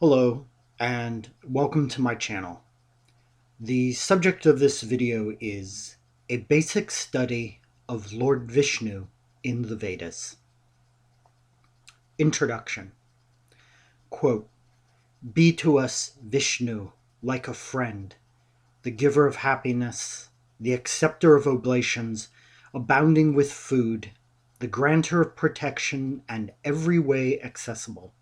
Hello and welcome to my channel. The subject of this video is a basic study of Lord Vishnu in the Vedas. Introduction. Quote, "Be to us Vishnu like a friend, the giver of happiness, the acceptor of oblations, abounding with food, the granter of protection and every way accessible.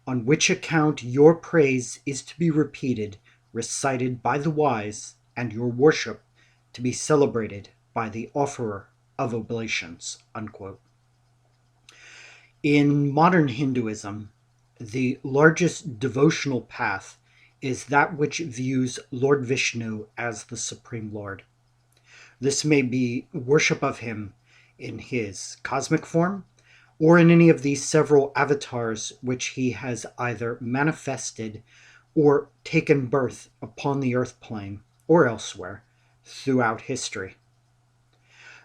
On which account your praise is to be repeated, recited by the wise, and your worship to be celebrated by the offerer of oblations." Unquote. In modern Hinduism, the largest devotional path is that which views Lord Vishnu as the Supreme Lord. This may be worship of him in his cosmic form, or in any of these several avatars which he has either manifested or taken birth upon the earth plane or elsewhere throughout history.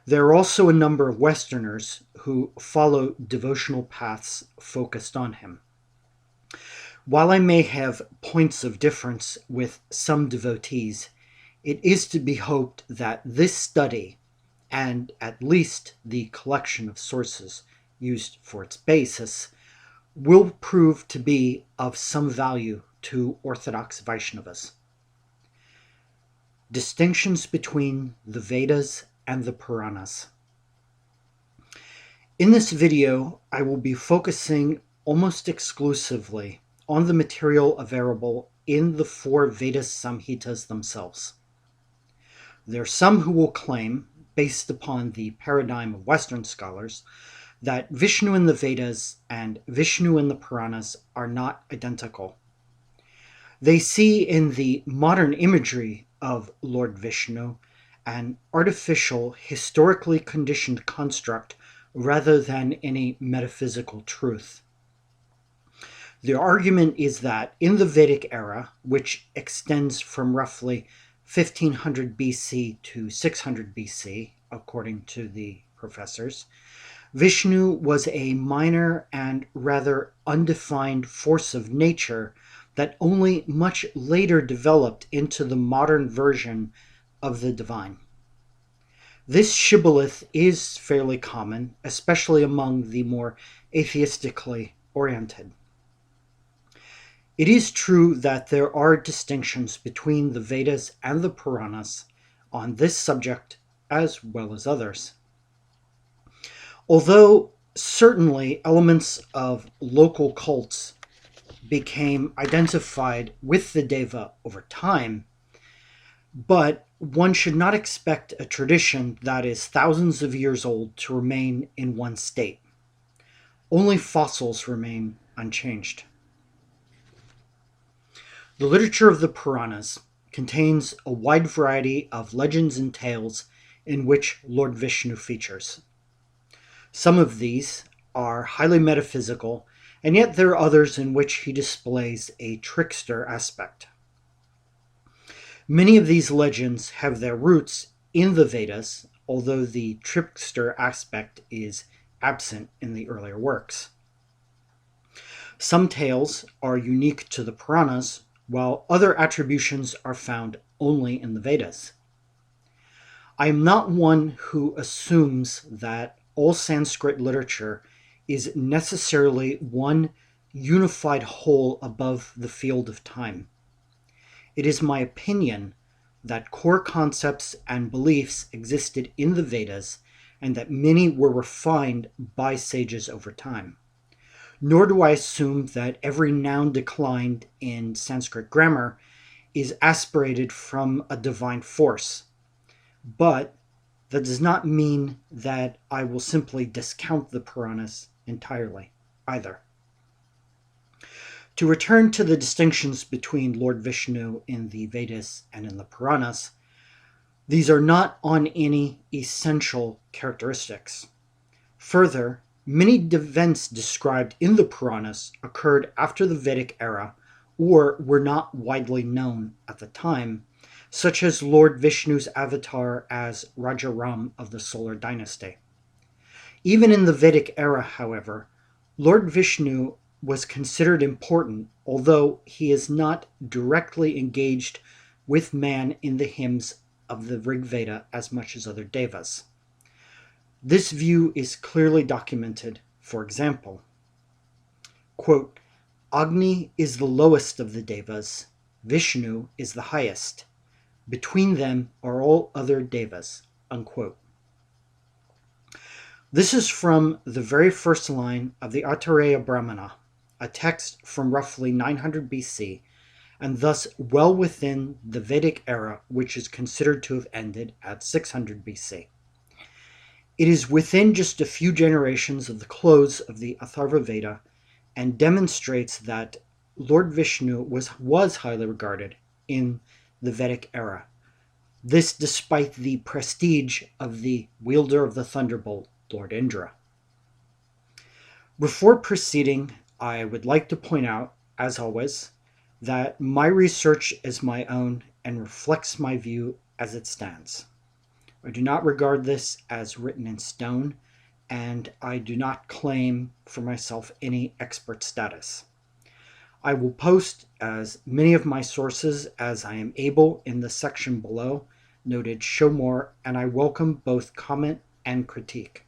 There are also a number of Westerners who follow devotional paths focused on him. While I may have points of difference with some devotees, it is to be hoped that this study, and at least the collection of sources used for its basis, will prove to be of some value to Orthodox Vaishnavas. Distinctions between the Vedas and the Puranas. In this video, I will be focusing almost exclusively on the material available in the four Vedas Samhitas themselves. There are some who will claim, based upon the paradigm of Western scholars, that Vishnu in the Vedas and Vishnu in the Puranas are not identical. They see in the modern imagery of Lord Vishnu an artificial, historically conditioned construct rather than any metaphysical truth. The argument is that in the Vedic era, which extends from roughly 1500 BC to 600 BC, according to the professors, Vishnu was a minor and rather undefined force of nature that only much later developed into the modern version of the divine. This shibboleth is fairly common, especially among the more atheistically oriented. It is true that there are distinctions between the Vedas and the Puranas on this subject as well as others. Although certainly elements of local cults became identified with the Deva over time, but one should not expect a tradition that is thousands of years old to remain in one state. Only fossils remain unchanged. The literature of the Puranas contains a wide variety of legends and tales in which Lord Vishnu features. Some of these are highly metaphysical, and yet there are others in which he displays a trickster aspect. Many of these legends have their roots in the Vedas, although the trickster aspect is absent in the earlier works. Some tales are unique to the Puranas, while other attributions are found only in the Vedas. I am not one who assumes that all Sanskrit literature is necessarily one unified whole above the field of time. It is my opinion that core concepts and beliefs existed in the Vedas and that many were refined by sages over time. Nor do I assume that every noun declined in Sanskrit grammar is aspirated from a divine force. But that does not mean that I will simply discount the Puranas entirely, either. To return to the distinctions between Lord Vishnu in the Vedas and in the Puranas, these are not on any essential characteristics. Further, many events described in the Puranas occurred after the Vedic era or were not widely known at the time, such as Lord Vishnu's avatar as Raja Ram of the Solar Dynasty. Even in the Vedic era, however, Lord Vishnu was considered important, although he is not directly engaged with man in the hymns of the Rig Veda as much as other devas. This view is clearly documented. For example, quote, Agni is the lowest of the devas, Vishnu is the highest. Between them are all other devas, unquote. This is from the very first line of the Aitareya Brahmana, a text from roughly 900 BC, and thus well within the Vedic era, which is considered to have ended at 600 BC. It is within just a few generations of the close of the Atharva Veda and demonstrates that Lord Vishnu was highly regarded in the Vedic era. This despite the prestige of the wielder of the thunderbolt, Lord Indra. Before proceeding, I would like to point out, as always, that my research is my own and reflects my view as it stands. I do not regard this as written in stone, and I do not claim for myself any expert status. I will post as many of my sources as I am able in the section below, noted Show More, and I welcome both comment and critique.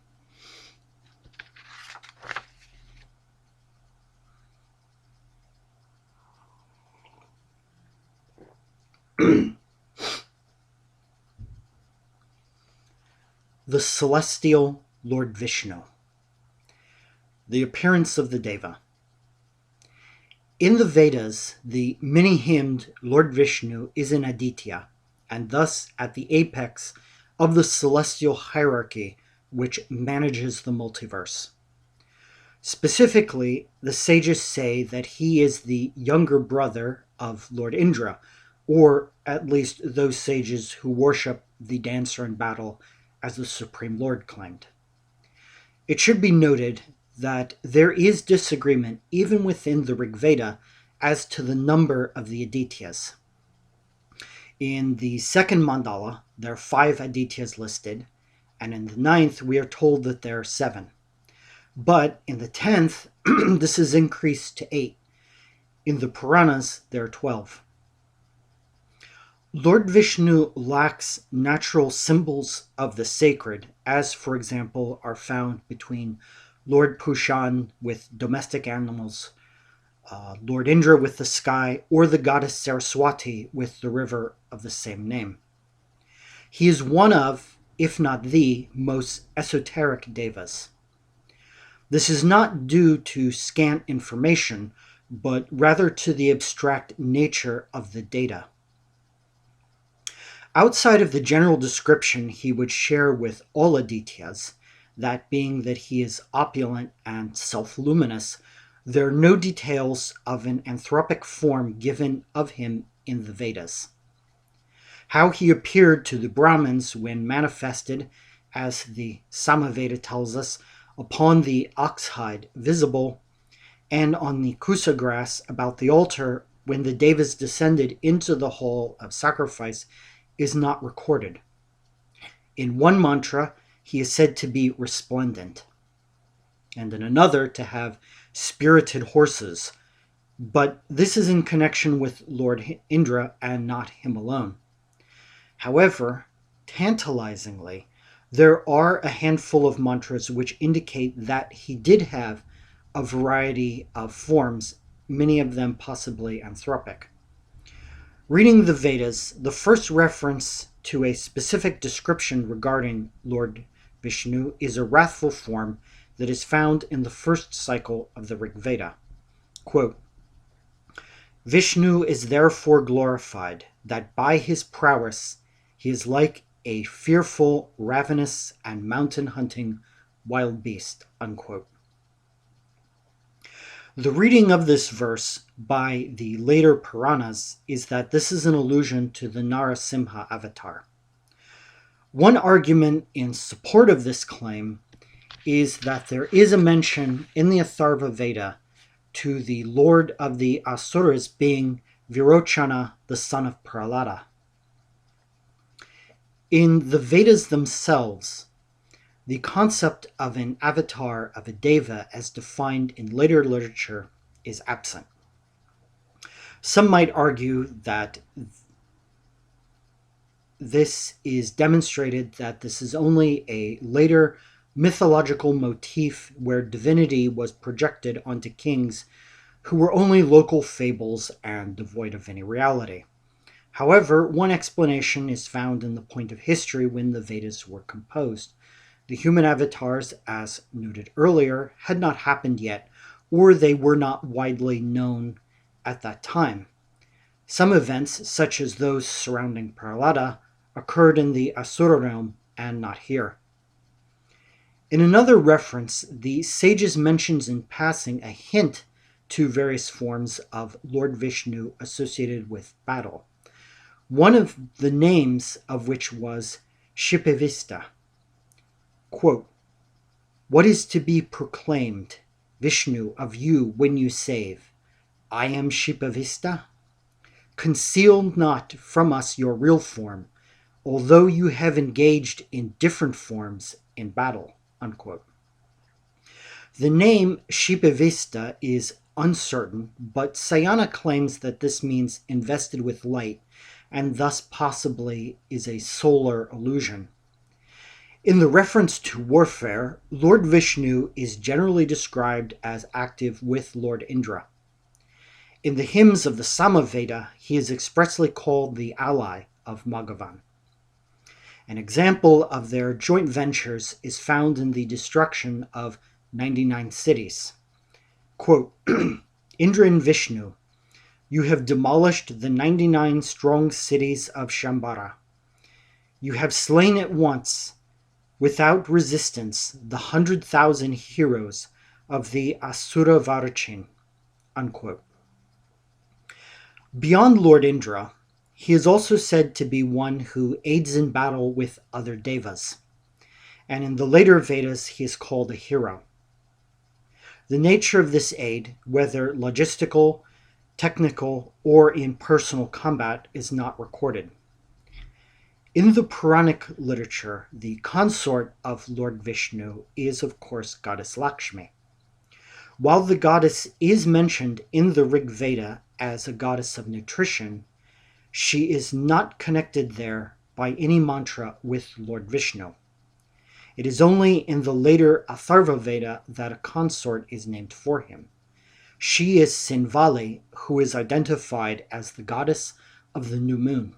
The Celestial Lord Vishnu. The appearance of the Deva. In the Vedas, the many-hymned Lord Vishnu is an Aditya, and thus at the apex of the celestial hierarchy which manages the multiverse. Specifically, the sages say that he is the younger brother of Lord Indra, or at least those sages who worship the dancer in battle as the Supreme Lord claimed. It should be noted that there is disagreement even within the Rig Veda as to the number of the Adityas. In the second mandala, there are 5 Adityas listed, and in the 9th, we are told that there are 7. But in the 10th, this is increased to 8. In the Puranas, there are 12. Lord Vishnu lacks natural symbols of the sacred, as, for example, are found between Lord Turann with domestic animals, Lord Indra with the sky, or the goddess Saraswati with the river of the same name. He is one of, if not the, most esoteric devas. This is not due to scant information, but rather to the abstract nature of the data. Outside of the general description he would share with all Adityas, that being that he is opulent and self-luminous, there are no details of an anthropic form given of him in the Vedas. How he appeared to the Brahmins when manifested, as the Samaveda tells us, upon the ox hide visible, and on the kusa grass about the altar when the devas descended into the hall of sacrifice, is not recorded. In one mantra, he is said to be resplendent, and in another to have spirited horses, but this is in connection with Lord Indra and not him alone. However, tantalizingly, there are a handful of mantras which indicate that he did have a variety of forms, many of them possibly anthropic. Reading the Vedas, the first reference to a specific description regarding Lord Vishnu is a wrathful form that is found in the first cycle of the Rig Veda. Quote, Vishnu is therefore glorified, that by his prowess he is like a fearful, ravenous, and mountain-hunting wild beast. Unquote. The reading of this verse by the later Puranas is that this is an allusion to the Narasimha avatar. One argument in support of this claim is that there is a mention in the Atharva Veda to the lord of the Asuras being Virochana, the son of Prahlada. In the Vedas themselves, the concept of an avatar of a deva as defined in later literature is absent. Some might argue that this is demonstrated that this is only a later mythological motif where divinity was projected onto kings who were only local fables and devoid of any reality. However, one explanation is found in the point of history when the Vedas were composed. The human avatars, as noted earlier, had not happened yet, or they were not widely known at that time. Some events, such as those surrounding Prahlada, occurred in the Asura realm and not here. In another reference, the sages mentions in passing a hint to various forms of Lord Vishnu associated with battle, one of the names of which was Sipivista. Quote, "What is to be proclaimed, Vishnu, of you when you save? I am Sipivista? Conceal not from us your real form, although you have engaged in different forms in battle." Unquote. The name Sipivista is uncertain, but Sayana claims that this means invested with light, and thus possibly is a solar illusion. In the reference to warfare, Lord Vishnu is generally described as active with Lord Indra. In the hymns of the Samaveda, he is expressly called the ally of Bhagavan. An example of their joint ventures is found in the destruction of 99 cities. Quote, "Indra and Vishnu, you have demolished the 99 strong cities of Shambhara. You have slain at once, without resistance, the 100,000 heroes of the Asura Varachin." Unquote. Beyond Lord Indra, he is also said to be one who aids in battle with other devas, and in the later Vedas he is called a hero. The nature of this aid, whether logistical, technical, or in personal combat, is not recorded. In the Puranic literature, the consort of Lord Vishnu is, of course, goddess Lakshmi. While the goddess is mentioned in the Rig Veda as a goddess of nutrition, she is not connected there by any mantra with Lord Vishnu. It is only in the later Atharva Veda that a consort is named for him. She is Sinvali, who is identified as the goddess of the new moon.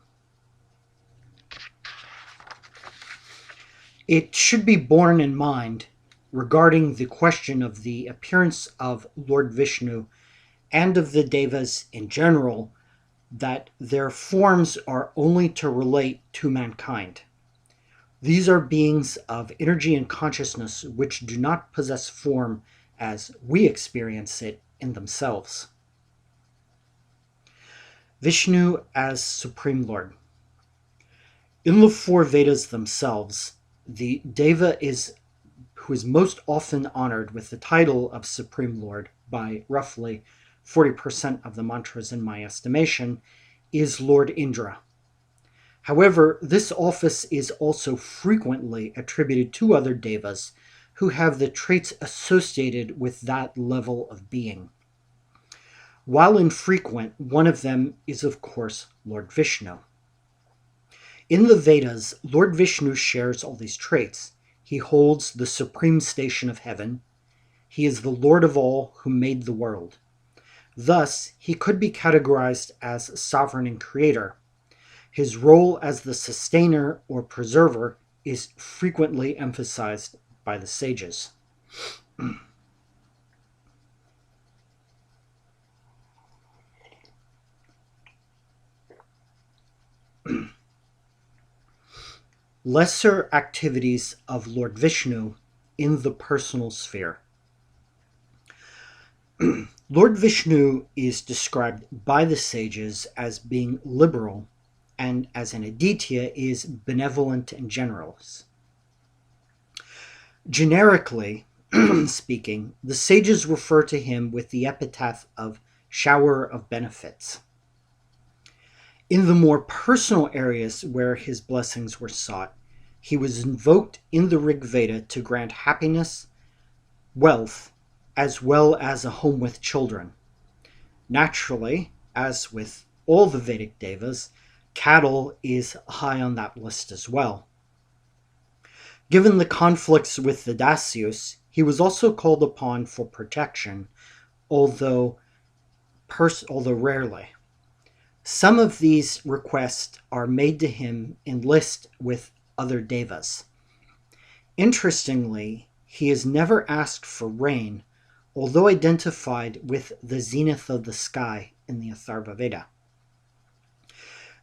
It should be borne in mind regarding the question of the appearance of Lord Vishnu and of the Devas in general that their forms are only to relate to mankind. These are beings of energy and consciousness which do not possess form as we experience it in themselves. Vishnu as Supreme Lord. In the four Vedas themselves, the Deva who is most often honored with the title of Supreme Lord by roughly 40% of the mantras in my estimation, is Lord Indra. However, this office is also frequently attributed to other devas who have the traits associated with that level of being. While infrequent, one of them is, of course, Lord Vishnu. In the Vedas, Lord Vishnu shares all these traits. He holds the supreme station of heaven. He is the Lord of all who made the world. Thus, he could be categorized as sovereign and creator. His role as the sustainer or preserver is frequently emphasized by the sages. Lesser activities of Lord Vishnu in the personal sphere. Lord Vishnu is described by the sages as being liberal, and as an Aditya is benevolent and generous. Generically speaking, the sages refer to him with the epithet of shower of benefits. In the more personal areas where his blessings were sought, he was invoked in the Rig Veda to grant happiness, wealth, as well as a home with children. Naturally, as with all the Vedic devas, cattle is high on that list as well. Given the conflicts with the Dasyus, he was also called upon for protection, although rarely. Some of these requests are made to him in list with other devas. Interestingly, he is never asked for rain, although identified with the zenith of the sky in the Atharva Veda.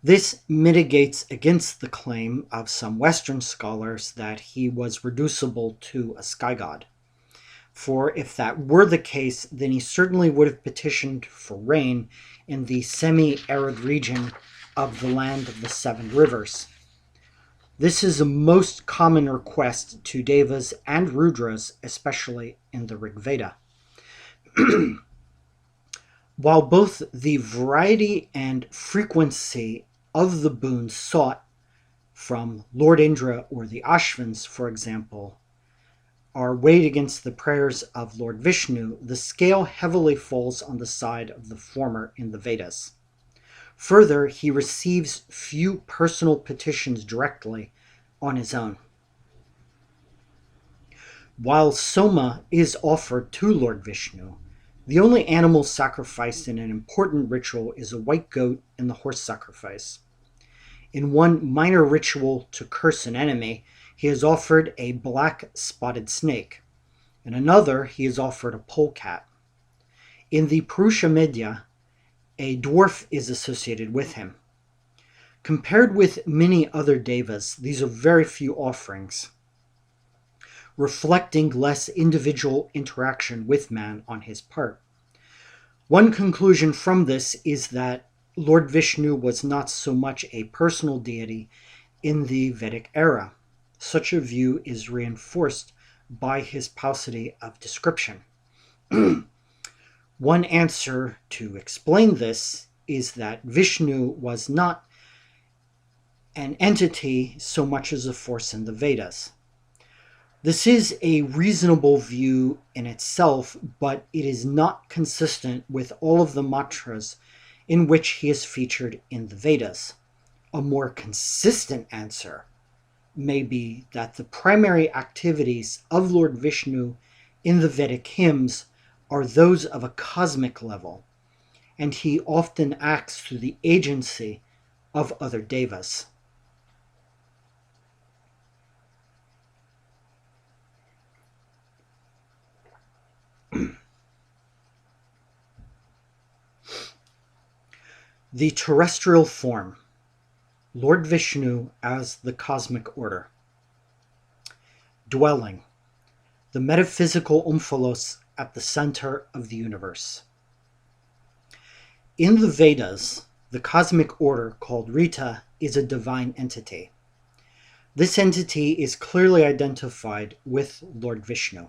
This mitigates against the claim of some Western scholars that he was reducible to a sky god. For if that were the case, then he certainly would have petitioned for rain in the semi-arid region of the land of the seven rivers. This is a most common request to devas and rudras, especially in the Rig Veda. While both the variety and frequency of the boons sought from Lord Indra or the Ashvins, for example, are weighed against the prayers of Lord Vishnu, the scale heavily falls on the side of the former in the Vedas. Further, he receives few personal petitions directly on his own. While Soma is offered to Lord Vishnu, the only animal sacrificed in an important ritual is a white goat in the horse sacrifice. In one minor ritual to curse an enemy, he is offered a black spotted snake. In another, he is offered a polecat. In the Purusha Medya, a dwarf is associated with him. Compared with many other devas, these are very few offerings, reflecting less individual interaction with man on his part. One conclusion from this is that Lord Vishnu was not so much a personal deity in the Vedic era. Such a view is reinforced by his paucity of description. One answer to explain this is that Vishnu was not an entity so much as a force in the Vedas. This is a reasonable view in itself, but it is not consistent with all of the mantras in which he is featured in the Vedas. A more consistent answer may be that the primary activities of Lord Vishnu in the Vedic hymns are those of a cosmic level, and he often acts through the agency of other devas. The terrestrial form, Lord Vishnu as the cosmic order. Dwelling, the metaphysical omphalos at the center of the universe. In the Vedas, the cosmic order called Rita is a divine entity. This entity is clearly identified with Lord Vishnu.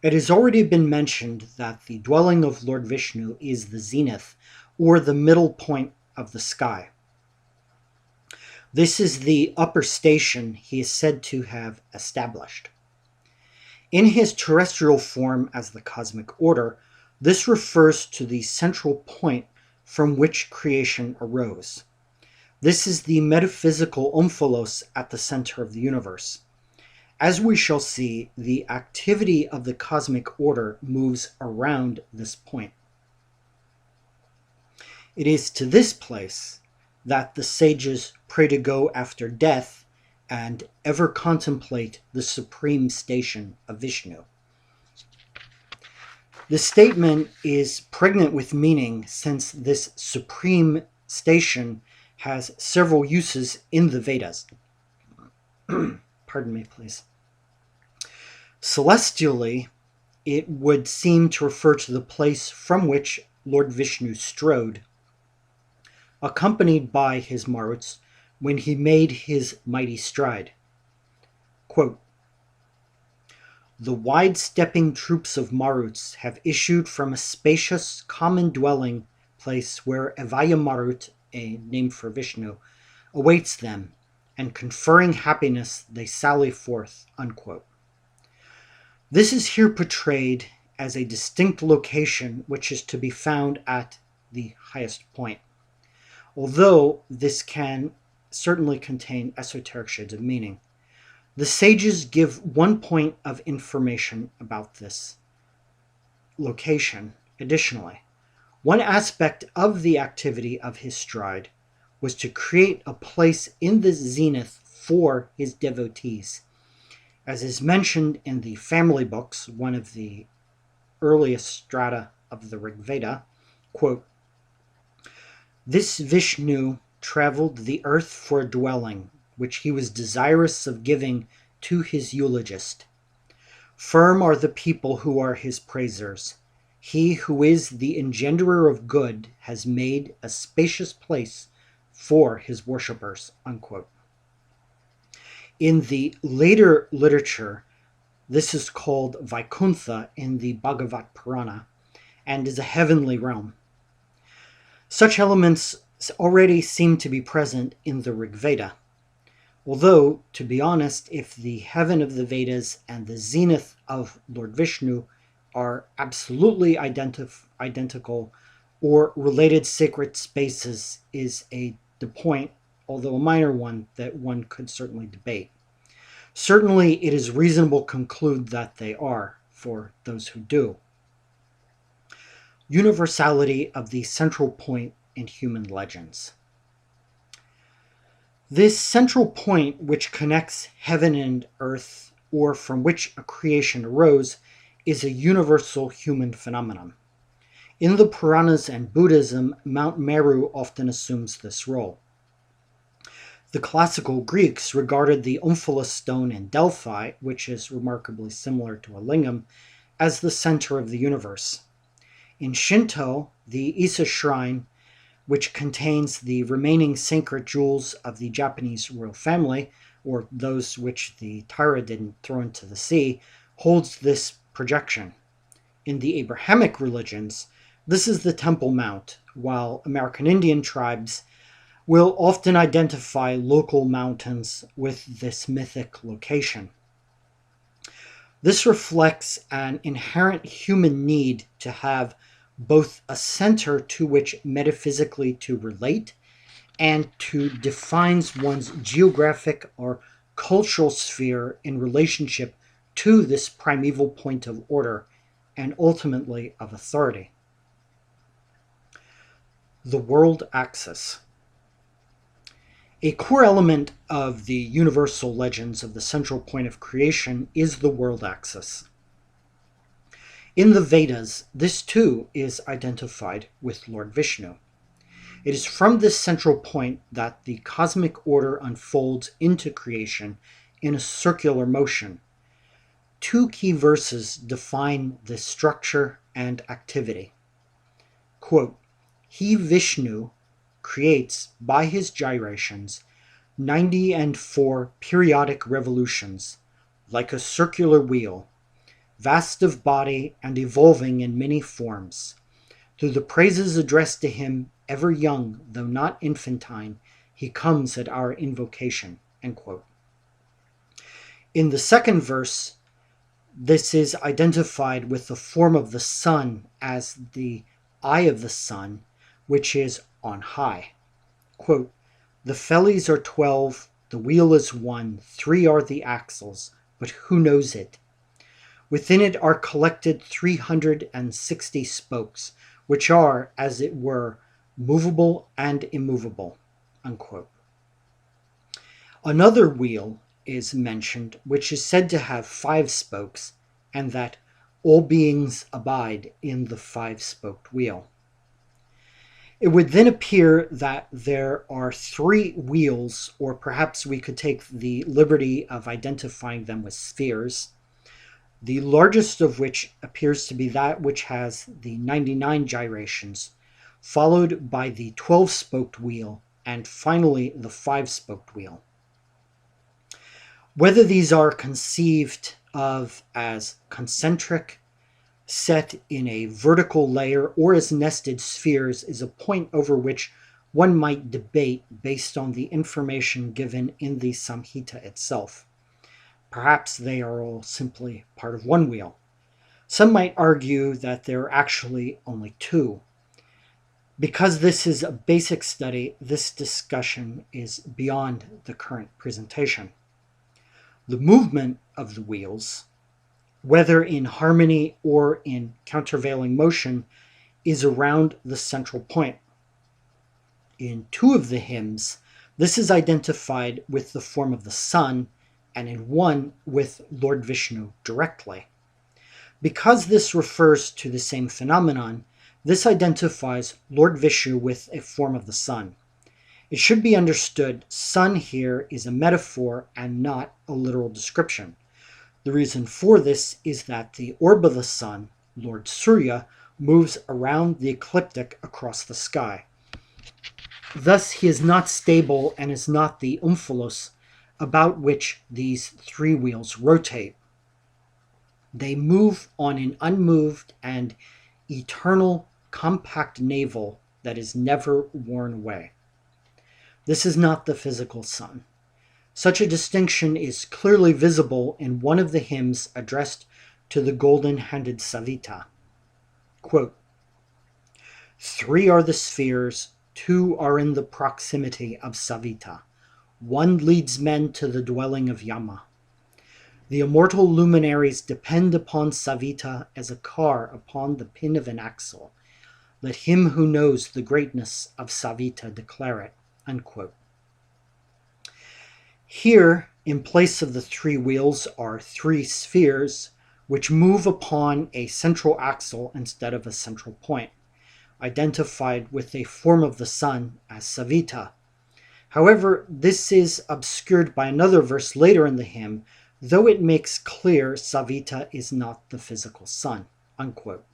It has already been mentioned that the dwelling of Lord Vishnu is the zenith, or the middle point of the sky. This is the upper station he is said to have established. In his terrestrial form as the cosmic order, this refers to the central point from which creation arose. This is the metaphysical omphalos at the center of the universe. As we shall see, the activity of the cosmic order moves around this point. It is to this place that the sages pray to go after death and ever contemplate the supreme station of Vishnu. The statement is pregnant with meaning since this supreme station has several uses in the Vedas. Pardon me, please. Celestially, it would seem to refer to the place from which Lord Vishnu strode, accompanied by his Maruts, when he made his mighty stride. Quote, "The wide-stepping troops of Maruts have issued from a spacious common dwelling place where Avaya Marut, a name for Vishnu, awaits them, and conferring happiness they sally forth." Unquote. This is here portrayed as a distinct location which is to be found at the highest point, although this can certainly contain esoteric shades of meaning. The sages give one point of information about this location. Additionally, one aspect of the activity of his stride was to create a place in the zenith for his devotees. As is mentioned in the family books, one of the earliest strata of the Rig Veda, quote, "This Vishnu traveled the earth for a dwelling, which he was desirous of giving to his eulogist. Firm are the people who are his praisers. He who is the engenderer of good has made a spacious place for his worshippers." Unquote. In the later literature, this is called Vaikuntha in the Bhagavat Purana and is a heavenly realm. Such elements already seem to be present in the Rig Veda. Although, to be honest, if the heaven of the Vedas and the zenith of Lord Vishnu are absolutely identical or related sacred spaces is the point, although a minor one, that one could certainly debate. Certainly, it is reasonable to conclude that they are, for those who do. Universality of the central point in human legends. This central point which connects heaven and earth, or from which a creation arose, is a universal human phenomenon. In the Puranas and Buddhism, Mount Meru often assumes this role. The classical Greeks regarded the Omphalos stone in Delphi, which is remarkably similar to a lingam, as the center of the universe. In Shinto, the Ise shrine, which contains the remaining sacred jewels of the Japanese royal family, or those which the Taira didn't throw into the sea, holds this projection. In the Abrahamic religions, this is the Temple Mount, while American Indian tribes will often identify local mountains with this mythic location. This reflects an inherent human need to have both a center to which metaphysically to relate and to define one's geographic or cultural sphere in relationship to this primeval point of order and ultimately of authority. The world axis. A core element of the universal legends of the central point of creation is the world axis. In the Vedas, this too is identified with Lord Vishnu. It is from this central point that the cosmic order unfolds into creation in a circular motion. Two key verses define this structure and activity. Quote, "He, Vishnu, creates by his gyrations 94 periodic revolutions, like a circular wheel, vast of body and evolving in many forms. Through the praises addressed to him, ever young, though not infantine, he comes at our invocation." End quote. In the second verse, this is identified with the form of the sun as the eye of the sun, which is on high. Quote, "The fellies are 12, the wheel is 1, 3 are the axles, but who knows it? Within it are collected 360 spokes, which are, as it were, movable and immovable." Unquote. Another wheel is mentioned, which is said to have 5 spokes, and that all beings abide in the 5-spoked wheel. It would then appear that there are 3 wheels, or perhaps we could take the liberty of identifying them with spheres, the largest of which appears to be that which has the 99 gyrations, followed by the 12-spoked wheel, and finally the 5-spoked wheel. Whether these are conceived of as concentric, set in a vertical layer, or as nested spheres is a point over which one might debate based on the information given in the Samhita itself. Perhaps they are all simply part of one wheel. Some might argue that there are actually only two. Because this is a basic study, this discussion is beyond the current presentation. The movement of the wheels, whether in harmony or in countervailing motion, is around the central point. In two of the hymns, this is identified with the form of the sun, and in one with Lord Vishnu directly. Because this refers to the same phenomenon, this identifies Lord Vishnu with a form of the sun. It should be understood sun here is a metaphor and not a literal description. The reason for this is that the orb of the sun, Lord Surya, moves around the ecliptic across the sky. Thus he is not stable and is not the omphalos about which these three wheels rotate. They move on an unmoved and eternal compact navel that is never worn away. This is not the physical sun. Such a distinction is clearly visible in one of the hymns addressed to the golden-handed Savita. Quote, "Three are the spheres, two are in the proximity of Savita. One leads men to the dwelling of Yama. The immortal luminaries depend upon Savita as a car upon the pin of an axle. Let him who knows the greatness of Savita declare it." Unquote. Here, in place of the three wheels, are three spheres which move upon a central axle instead of a central point, identified with a form of the sun as Savita. However, this is obscured by another verse later in the hymn, though it makes clear Savita is not the physical sun. Unquote.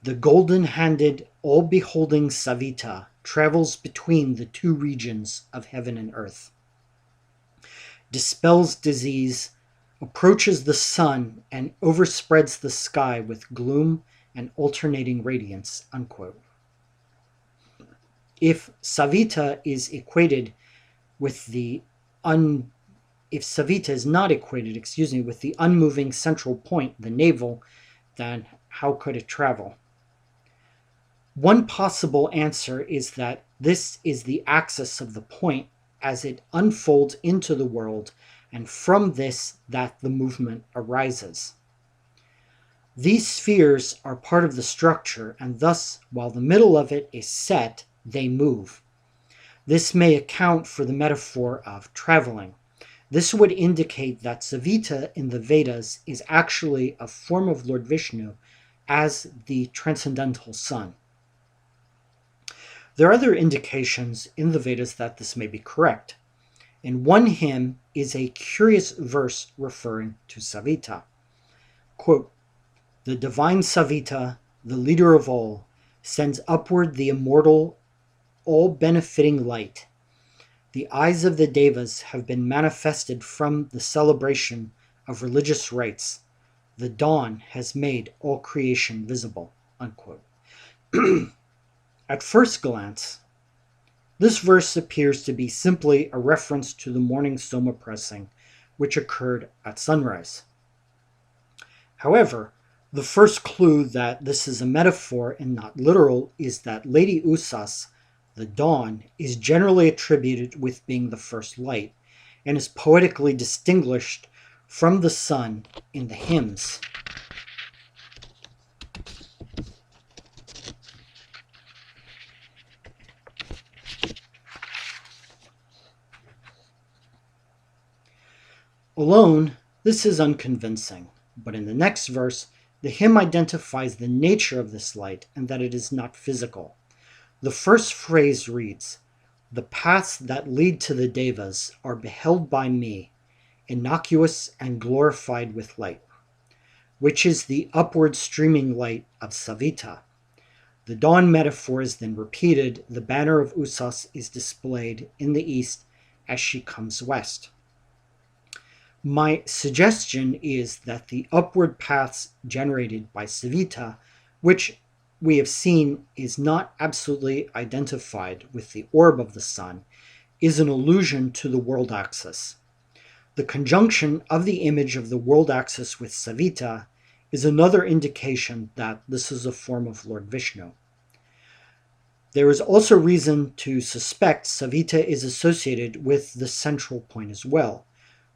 The golden-handed, all-beholding Savita travels between the two regions of heaven and earth, dispels disease, approaches the sun, and overspreads the sky with gloom and alternating radiance. Unquote. If Savita is not equated with the unmoving central point, the navel, then how could it travel? One possible answer is that this is the axis of the point as it unfolds into the world, and from this that the movement arises. These spheres are part of the structure, and thus, while the middle of it is set, they move. This may account for the metaphor of traveling. This would indicate that Savita in the Vedas is actually a form of Lord Vishnu as the transcendental sun. There are other indications in the Vedas that this may be correct. In one hymn is a curious verse referring to Savita. Quote, "The divine Savita, the leader of all, sends upward the immortal, all-benefiting light. The eyes of the Devas have been manifested from the celebration of religious rites. The dawn has made all creation visible." Unquote. At first glance, this verse appears to be simply a reference to the morning soma pressing, which occurred at sunrise. However, the first clue that this is a metaphor and not literal is that Lady Usas, the dawn, is generally attributed with being the first light, and is poetically distinguished from the sun in the hymns. Alone, this is unconvincing, but in the next verse, the hymn identifies the nature of this light and that it is not physical. The first phrase reads, "The paths that lead to the Devas are beheld by me, innocuous and glorified with light," which is the upward streaming light of Savita. The dawn metaphor is then repeated. The banner of Usas is displayed in the east as she comes west. My suggestion is that the upward paths generated by Savita, which we have seen is not absolutely identified with the orb of the sun, is an allusion to the world axis. The conjunction of the image of the world axis with Savita is another indication that this is a form of Lord Vishnu. There is also reason to suspect Savita is associated with the central point as well.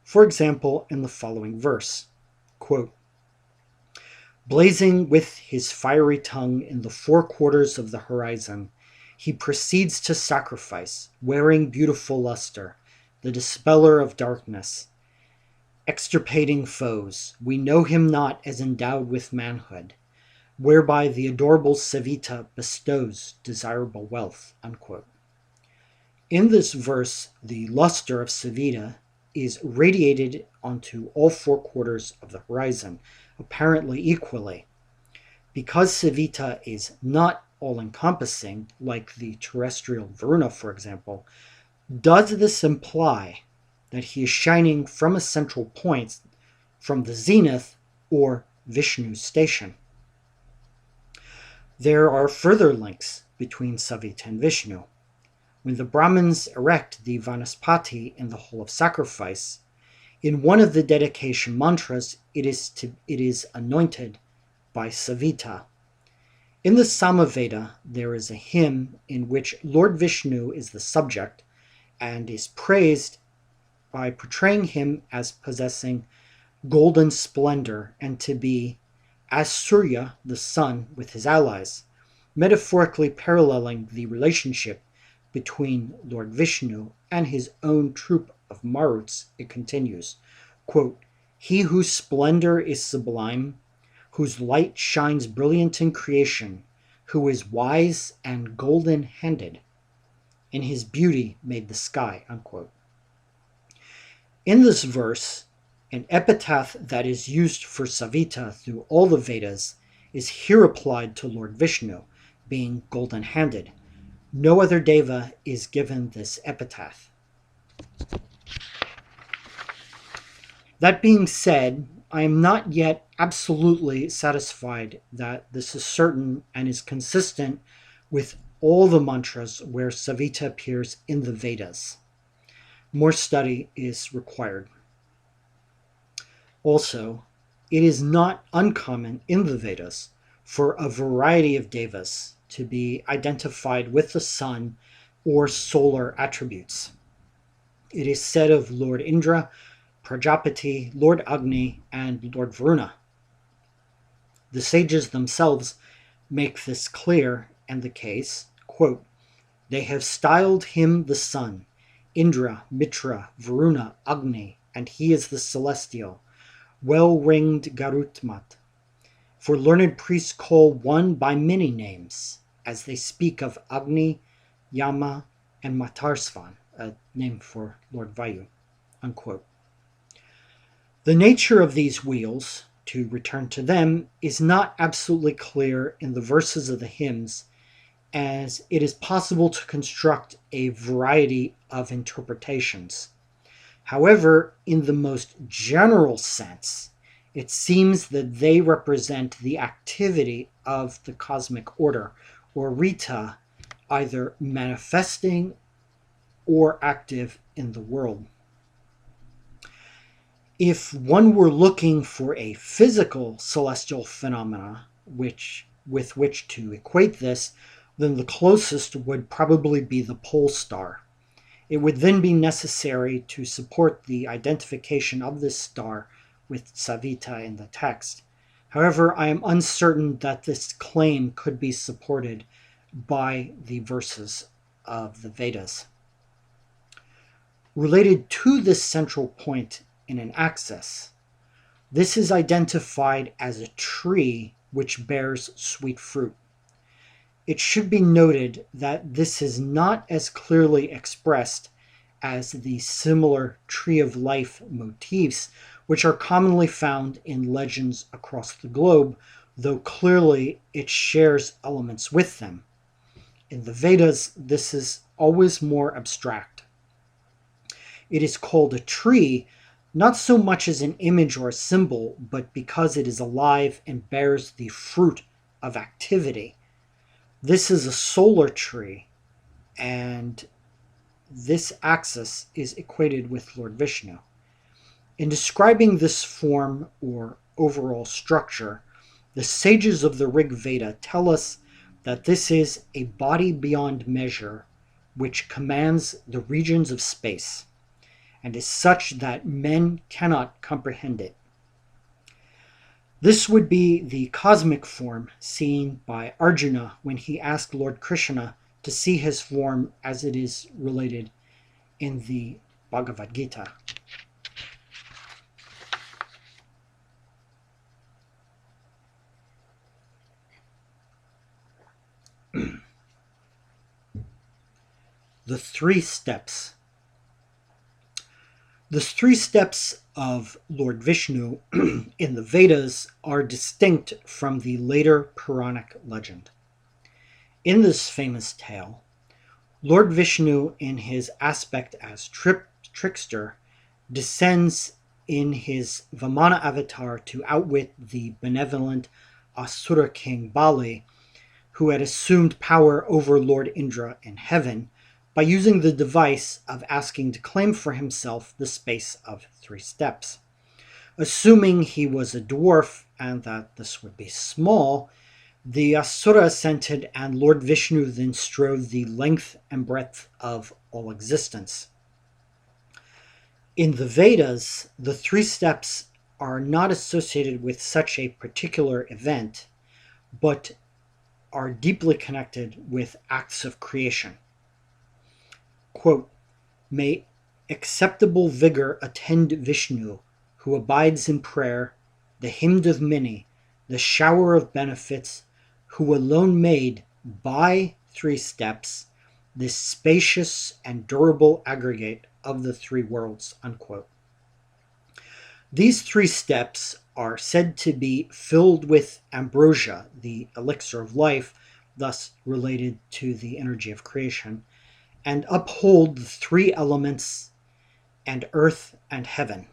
For example, in the following verse, quote, "Blazing with his fiery tongue in the four quarters of the horizon, he proceeds to sacrifice, wearing beautiful luster, the dispeller of darkness, extirpating foes. We know him not as endowed with manhood, whereby the adorable Savita bestows desirable wealth." Unquote. In this verse, the luster of Savita is radiated onto all four quarters of the horizon, apparently equally. Because Savita is not all-encompassing, like the terrestrial Varuna, for example, does this imply that he is shining from a central point, from the zenith or Vishnu's station? There are further links between Savita and Vishnu. When the Brahmins erect the Vanaspati in the hall of sacrifice, in one of the dedication mantras, it is anointed by Savita. In the Samaveda, there is a hymn in which Lord Vishnu is the subject and is praised by portraying him as possessing golden splendor and to be as Surya, the sun, with his allies, metaphorically paralleling the relationship between Lord Vishnu and his own troop of Maruts. It continues, quote, "He whose splendor is sublime, whose light shines brilliant in creation, who is wise and golden-handed, in his beauty made the sky." Unquote. In this verse, an epitaph that is used for Savita through all the Vedas is here applied to Lord Vishnu, being golden-handed. No other deva is given this epitaph. That being said, I am not yet absolutely satisfied that this is certain and is consistent with all the mantras where Savita appears in the Vedas. More study is required. Also, it is not uncommon in the Vedas for a variety of devas to be identified with the sun or solar attributes. It is said of Lord Indra, Prajapati, Lord Agni, and Lord Varuna. The sages themselves make this clear and the case, quote, "They have styled him the sun, Indra, Mitra, Varuna, Agni, and he is the celestial, well-ringed Garutmat. For learned priests call one by many names, as they speak of Agni, Yama, and Matarsvan," a name for Lord Vayu. Unquote. The nature of these wheels, to return to them, is not absolutely clear in the verses of the hymns, as it is possible to construct a variety of interpretations. However, in the most general sense, it seems that they represent the activity of the cosmic order, or Rita, either manifesting or active in the world. If one were looking for a physical celestial phenomena with which to equate this, then the closest would probably be the pole star. It would then be necessary to support the identification of this star with Savita in the text. However, I am uncertain that this claim could be supported by the verses of the Vedas. Related to this central point in an axis, this is identified as a tree which bears sweet fruit. It should be noted that this is not as clearly expressed as the similar tree of life motifs which are commonly found in legends across the globe, though clearly it shares elements with them. In the Vedas, this is always more abstract. It is called a tree not so much as an image or a symbol, but because it is alive and bears the fruit of activity. This is a solar tree, and this axis is equated with Lord Vishnu. In describing this form or overall structure, the sages of the Rig Veda tell us that this is a body beyond measure which commands the regions of space and is such that men cannot comprehend it. This would be the cosmic form seen by Arjuna when he asked Lord Krishna to see his form as it is related in the Bhagavad Gita. The three steps. The three steps of Lord Vishnu in the Vedas are distinct from the later Puranic legend. In this famous tale, Lord Vishnu, in his aspect as trickster, descends in his Vamana avatar to outwit the benevolent Asura king Bali, who had assumed power over Lord Indra in heaven, by using the device of asking to claim for himself the space of 3 steps. Assuming he was a dwarf and that this would be small, the Asura assented and Lord Vishnu then strode the length and breadth of all existence. In the Vedas, the 3 steps are not associated with such a particular event, but are deeply connected with acts of creation. Quote, "May acceptable vigor attend Vishnu, who abides in prayer, the hymned of many, the shower of benefits, who alone made, by 3 steps, this spacious and durable aggregate of the 3 worlds." Unquote. These 3 steps are said to be filled with ambrosia, the elixir of life, thus related to the energy of creation, and uphold the 3 elements and earth and heaven.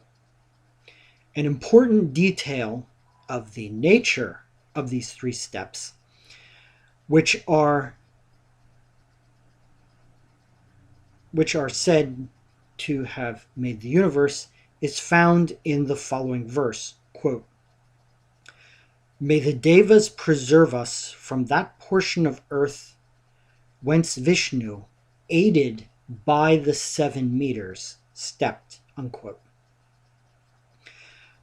An important detail of the nature of these 3 steps, which are said to have made the universe, is found in the following verse. Quote, "May the Devas preserve us from that portion of earth whence Vishnu, aided by the 7 meters, stepped." Unquote.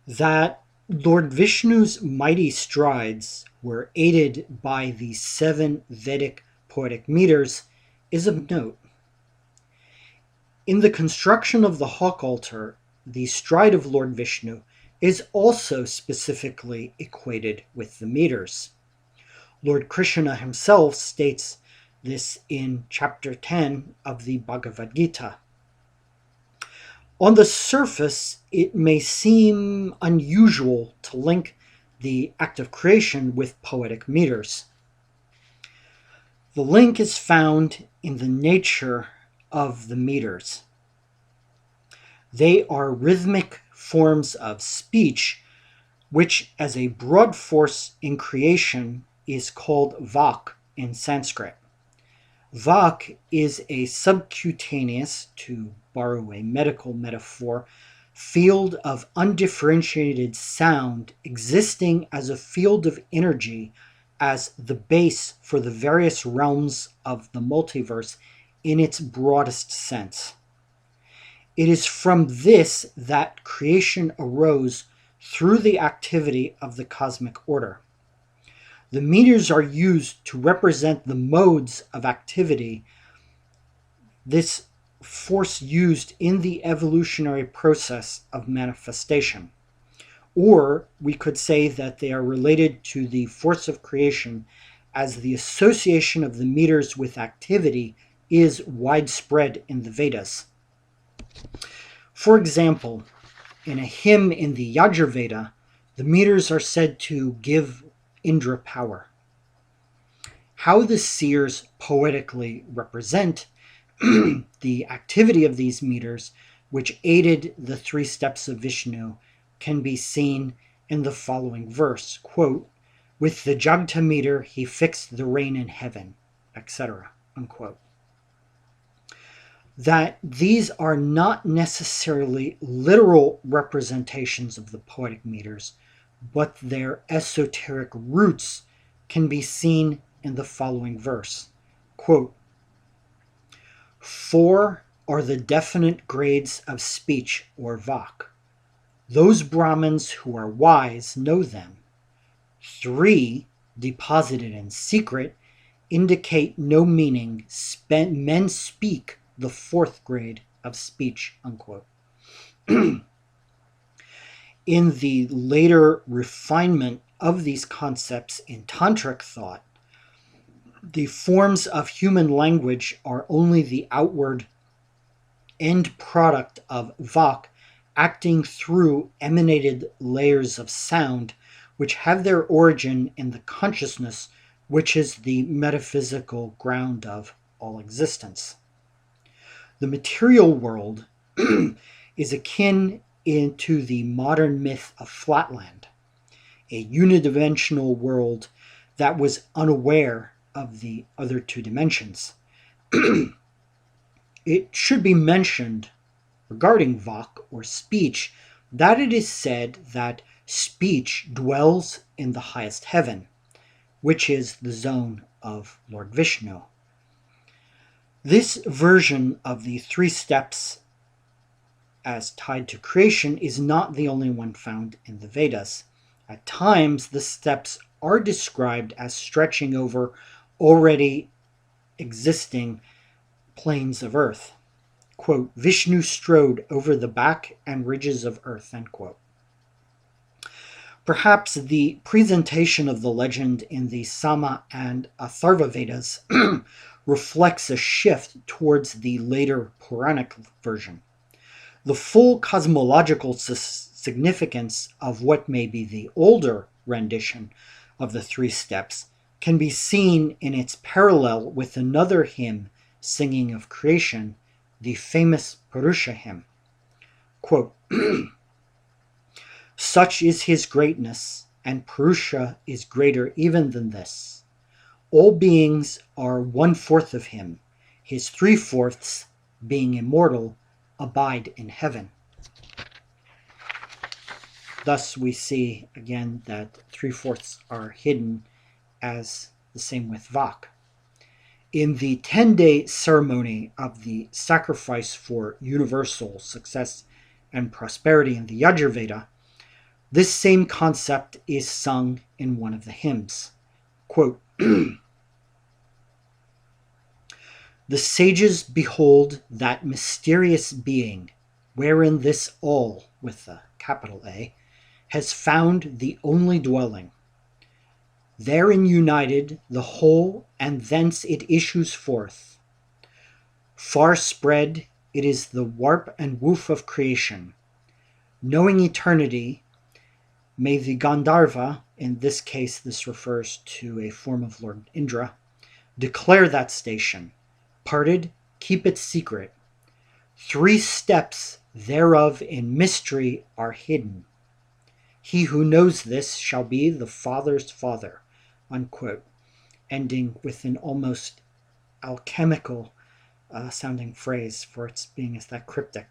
That Lord Vishnu's mighty strides were aided by the 7 Vedic poetic meters is of note. In the construction of the Hawk altar, the stride of Lord Vishnu is also specifically equated with the meters. Lord Krishna himself states this in chapter 10 of the Bhagavad Gita. On the surface, it may seem unusual to link the act of creation with poetic meters. The link is found in the nature of the meters. They are rhythmic forms of speech, which as a broad force in creation is called Vak in Sanskrit. Vak is a subcutaneous, to borrow a medical metaphor, field of undifferentiated sound existing as a field of energy as the base for the various realms of the multiverse in its broadest sense. It is from this that creation arose through the activity of the cosmic order. The meters are used to represent the modes of activity, this force used in the evolutionary process of manifestation. Or we could say that they are related to the force of creation, as the association of the meters with activity is widespread in the Vedas. For example, in a hymn in the Yajurveda, the meters are said to give Indra power. How the seers poetically represent the activity of these meters, which aided the 3 steps of Vishnu, can be seen in the following verse. Quote, "With the Jagta meter he fixed the rain in heaven," etc. Unquote. That these are not necessarily literal representations of the poetic meters but their esoteric roots can be seen in the following verse. Quote, "Four are the definite grades of speech or vak. Those Brahmins who are wise know them. Three, deposited in secret, indicate no meaning. Men speak the fourth grade of speech." Unquote. In the later refinement of these concepts in tantric thought, the forms of human language are only the outward end product of vak acting through emanated layers of sound which have their origin in the consciousness which is the metaphysical ground of all existence. The material world is akin to the modern myth of Flatland, a unidimensional world that was unaware of the other two dimensions. It should be mentioned regarding vak or speech that it is said that speech dwells in the highest heaven, which is the zone of Lord Vishnu. This version of the three steps as tied to creation is not the only one found in the Vedas. At times, the steps are described as stretching over already existing planes of earth. Quote, "Vishnu strode over the back and ridges of earth," end quote. Perhaps the presentation of the legend in the Sama and Atharva Vedas reflects a shift towards the later Puranic version. The full cosmological significance of what may be the older rendition of the three steps can be seen in its parallel with another hymn singing of creation, the famous Purusha hymn. Quote, "Such is his greatness, and Purusha is greater even than this. All beings are 1/4 of him. His 3/4, being immortal, abide in heaven." Thus we see again that 3/4 are hidden, as the same with vak. In the 10-day ceremony of the sacrifice for universal success and prosperity in the Yajurveda, this same concept is sung in one of the hymns. Quote, "The sages behold that mysterious being, wherein this all, with a capital A, has found the only dwelling. Therein united the whole, and thence it issues forth. Far spread, it is the warp and woof of creation. Knowing eternity, may the Gandharva," in this case this refers to a form of Lord Indra, "declare that station. Parted, keep it secret. 3 steps thereof in mystery are hidden. He who knows this shall be the Father's Father." Unquote, ending with an almost alchemical sounding phrase for its being as that cryptic.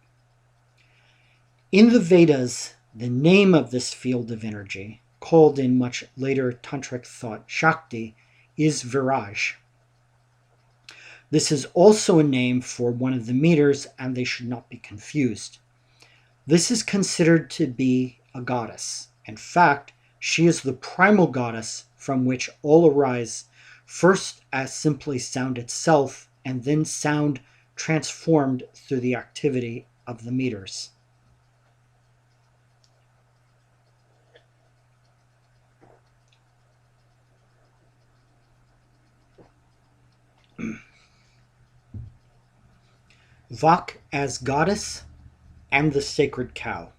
In the Vedas, the name of this field of energy, called in much later tantric thought Shakti, is Viraj. This is also a name for one of the meters, and they should not be confused. This is considered to be a goddess. In fact, she is the primal goddess from which all arise, first as simply sound itself, and then sound transformed through the activity of the meters. Vak as goddess and the sacred cow.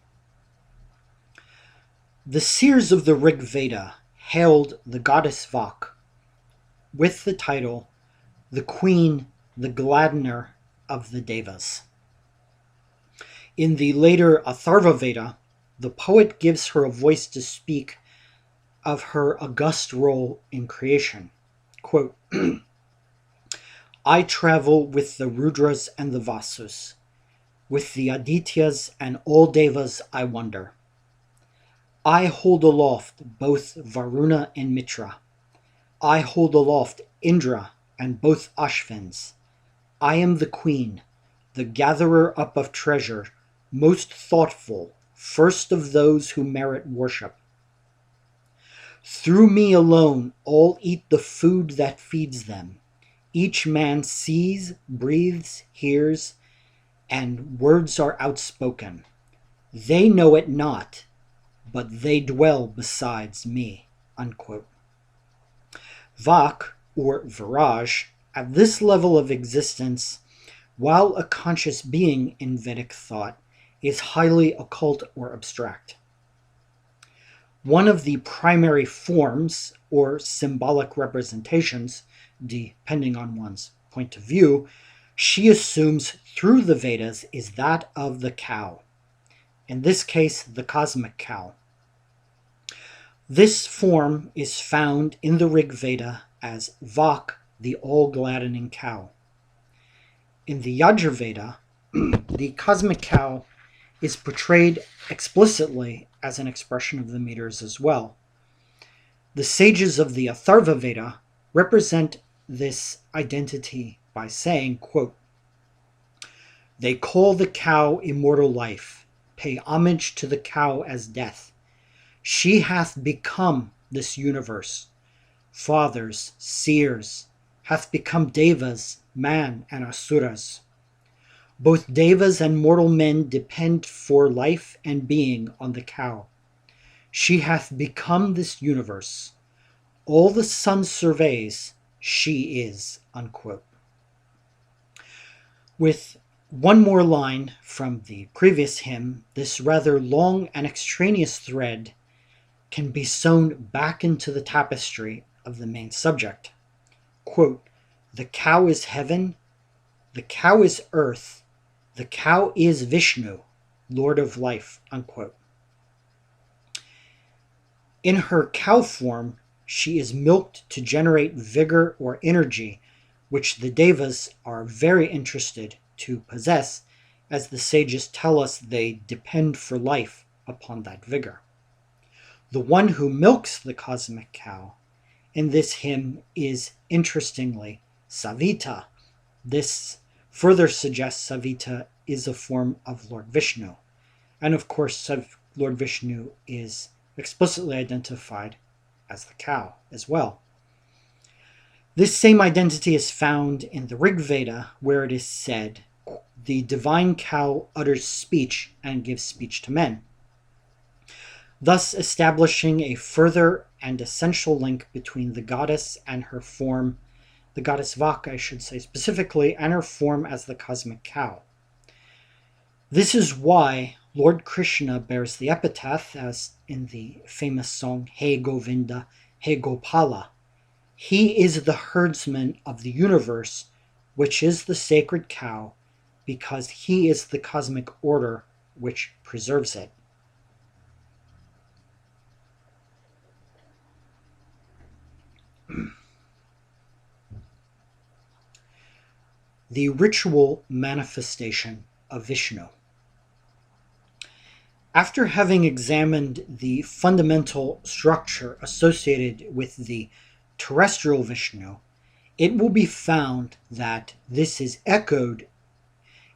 The seers of the Rig Veda hailed the goddess Vak with the title, the queen, the gladdener of the Devas. In the later Atharva Veda, the poet gives her a voice to speak of her august role in creation. Quote, "I travel with the Rudras and the Vasus. With the Adityas and all Devas I wander. I hold aloft both Varuna and Mitra. I hold aloft Indra and both Ashvins. I am the queen, the gatherer up of treasure, most thoughtful, first of those who merit worship. Through me alone all eat the food that feeds them. Each man sees, breathes, hears, and words are outspoken. They know it not, but they dwell besides me. Unquote. Vak, or Viraj, at this level of existence, while a conscious being in Vedic thought, is highly occult or abstract. One of the primary forms, or symbolic representations, depending on one's point of view, she assumes through the Vedas is that of the cow. In this case, the cosmic cow. This form is found in the Rig Veda as Vak, the all-gladdening cow. In the Yajurveda, the cosmic cow is portrayed explicitly as an expression of the meters as well. The sages of the Atharva Veda represent this identity by saying, quote, "They call the cow immortal life, pay homage to the cow as death. She hath become this universe. Fathers, seers, hath become devas, man, and asuras. Both devas and mortal men depend for life and being on the cow. She hath become this universe. All the sun surveys, she is." Unquote. With one more line from the previous hymn, this rather long and extraneous thread can be sewn back into the tapestry of the main subject. Quote, "The cow is heaven, the cow is earth, the cow is Vishnu, Lord of life." Unquote. In her cow form, she is milked to generate vigor or energy, which the devas are very interested to possess, as the sages tell us they depend for life upon that vigor. The one who milks the cosmic cow in this hymn is, interestingly, Savita. This further suggests Savita is a form of Lord Vishnu. And of course, Lord Vishnu is explicitly identified as the cow as well. This same identity is found in the Rig Veda, where it is said, "The divine cow utters speech and gives speech to men," thus establishing a further and essential link between the goddess and her form, the goddess Vak, I should say specifically, and her form as the cosmic cow. This is why Lord Krishna bears the epithet, as in the famous song Hey Govinda, Hey Gopala. He is the herdsman of the universe, which is the sacred cow, because he is the cosmic order which preserves it. The ritual manifestation of Vishnu. After having examined the fundamental structure associated with the terrestrial Vishnu, it will be found that this is echoed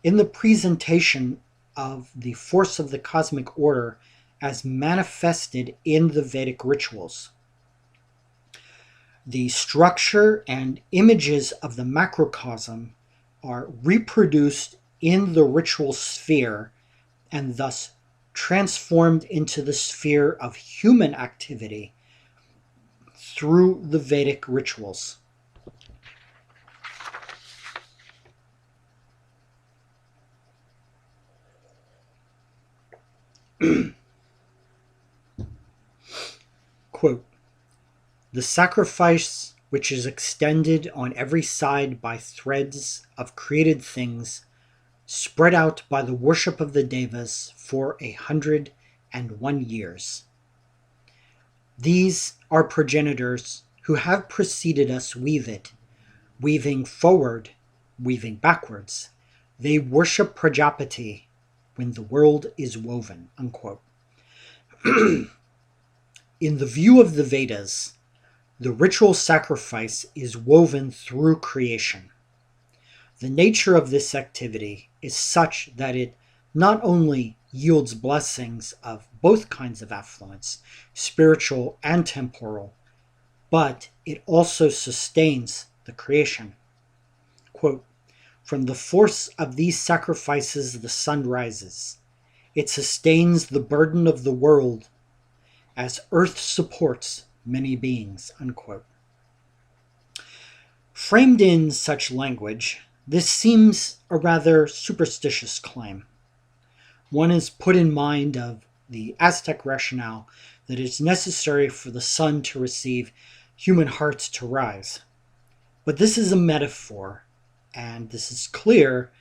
in the presentation of the force of the cosmic order as manifested in the Vedic rituals. The structure and images of the macrocosm are reproduced in the ritual sphere and thus transformed into the sphere of human activity through the Vedic rituals. Quote, "The sacrifice which is extended on every side by threads of created things, spread out by the worship of the Devas for 101 years. These are progenitors who have preceded us weave it, weaving forward, weaving backwards. They worship Prajapati when the world is woven." Unquote. In the view of the Vedas, the ritual sacrifice is woven through creation. The nature of this activity is such that it not only yields blessings of both kinds of affluence, spiritual and temporal, but it also sustains the creation. Quote, "From the force of these sacrifices the sun rises. It sustains the burden of the world as earth supports many beings." Unquote. Framed in such language, this seems a rather superstitious claim. One is put in mind of the Aztec rationale that it's necessary for the sun to receive human hearts to rise. But this is a metaphor, and this is clear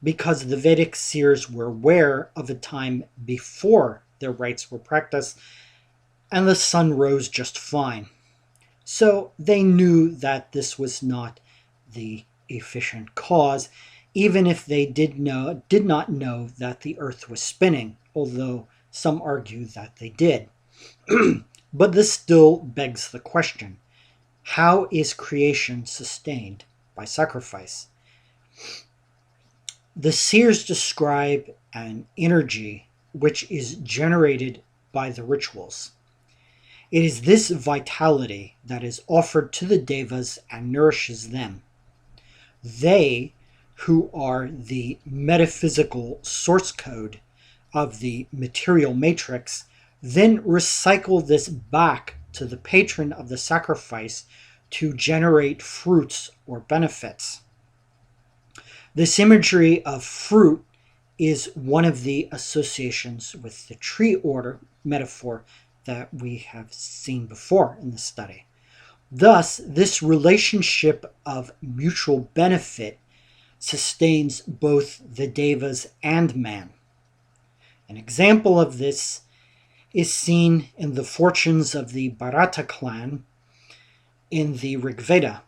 because the Vedic seers were aware of a time before their rites were practiced, and the sun rose just fine. So they knew that this was not the efficient cause, even if they did not know that the earth was spinning, although some argue that they did. But this still begs the question, how is creation sustained by sacrifice? The seers describe an energy which is generated by the rituals. It is this vitality that is offered to the devas and nourishes them. They, who are the metaphysical source code of the material matrix, then recycle this back to the patron of the sacrifice to generate fruits or benefits. This imagery of fruit is one of the associations with the tree order metaphor that we have seen before in the study. Thus, this relationship of mutual benefit sustains both the devas and man. An example of this is seen in the fortunes of the Bharata clan in the Rig Veda.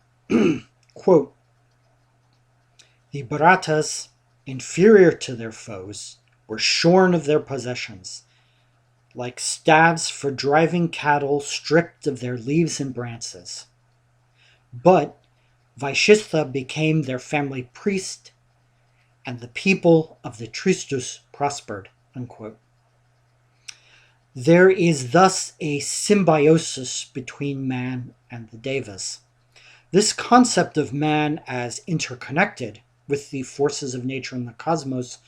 Quote, "The Bharatas, inferior to their foes, were shorn of their possessions, like staves for driving cattle stripped of their leaves and branches. But Vaishistha became their family priest, and the people of the Tristus prospered." Unquote. There is thus a symbiosis between man and the devas. This concept of man as interconnected with the forces of nature and the cosmos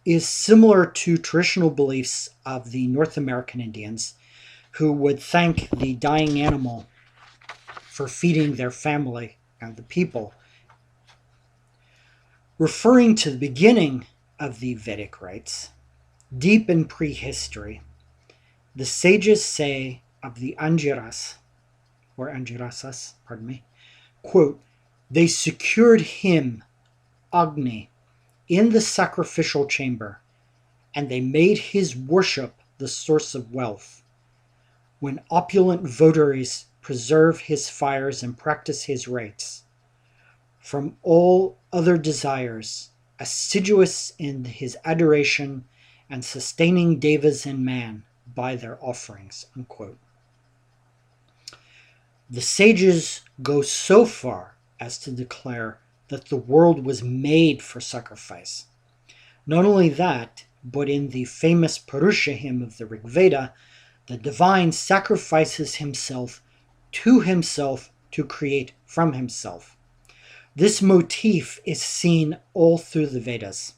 is similar to traditional beliefs of the North American Indians, who would thank the dying animal for feeding their family and the people. Referring to the beginning of the Vedic rites, deep in prehistory, the sages say of the Angiras, or Angirasas, quote, "They secured him, Agni, in the sacrificial chamber, and they made his worship the source of wealth. When opulent votaries preserve his fires and practice his rites, from all other desires, assiduous in his adoration and sustaining devas and man by their offerings." Unquote. The sages go so far as to declare that the world was made for sacrifice. Not only that, but in the famous Purusha hymn of the Rig Veda, the divine sacrifices himself to create from himself. This motif is seen all through the Vedas.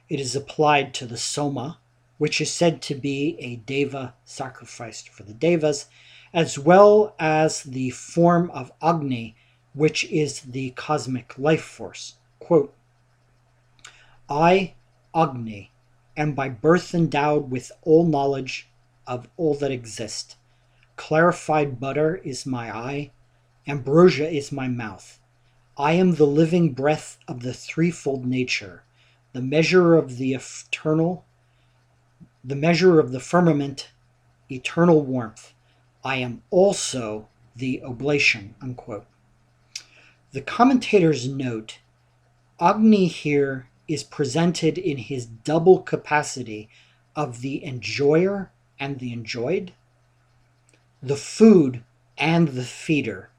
It is applied to the Soma, which is said to be a deva sacrificed for the devas, as well as the form of Agni, which is the cosmic life force. Quote, "I, Agni, am by birth endowed with all knowledge of all that exists. Clarified butter is my eye, ambrosia is my mouth. I am the living breath of the threefold nature, the measure of the eternal, the measure of the firmament, eternal warmth. I am also the oblation." Unquote. The commentators note, Agni here is presented in his double capacity of the enjoyer and the enjoyed. the food and the feeder.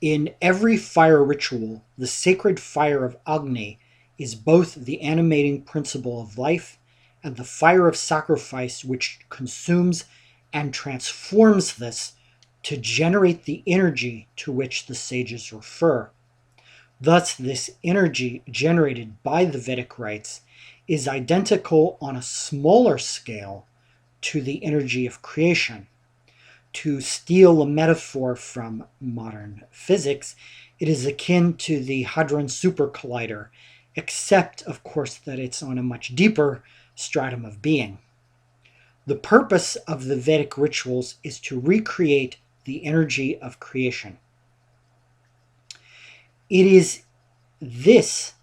In every fire ritual, the sacred fire of Agni is both the animating principle of life and the fire of sacrifice which consumes and transforms this to generate the energy to which the sages refer. Thus, this energy generated by the Vedic rites is identical on a smaller scale to the energy of creation. To steal a metaphor from modern physics, it is akin to the Hadron Super Collider, except, of course, that it's on a much deeper stratum of being. The purpose of the Vedic rituals is to recreate the energy of creation. It is in this,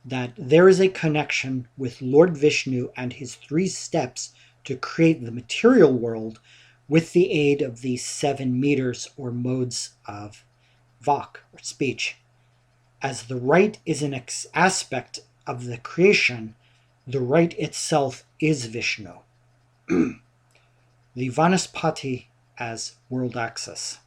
that there is a connection with Lord Vishnu and his 3 steps to create the material world with the aid of these 7 meters or modes of vak, or speech. As the rite is an aspect of the creation, the rite itself is Vishnu. The Vanaspati as world axis.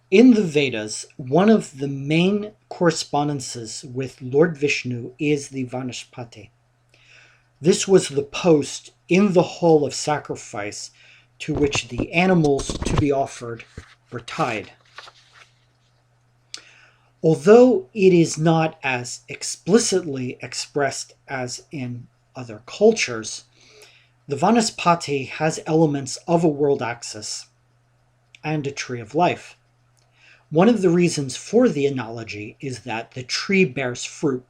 In the Vedas, one of the main correspondences with Lord Vishnu is the Vanaspati. This was the post in the hall of sacrifice to which the animals to be offered were tied. Although it is not as explicitly expressed as in other cultures, the Vanaspati has elements of a world axis and a tree of life. One of the reasons for the analogy is that the tree bears fruit,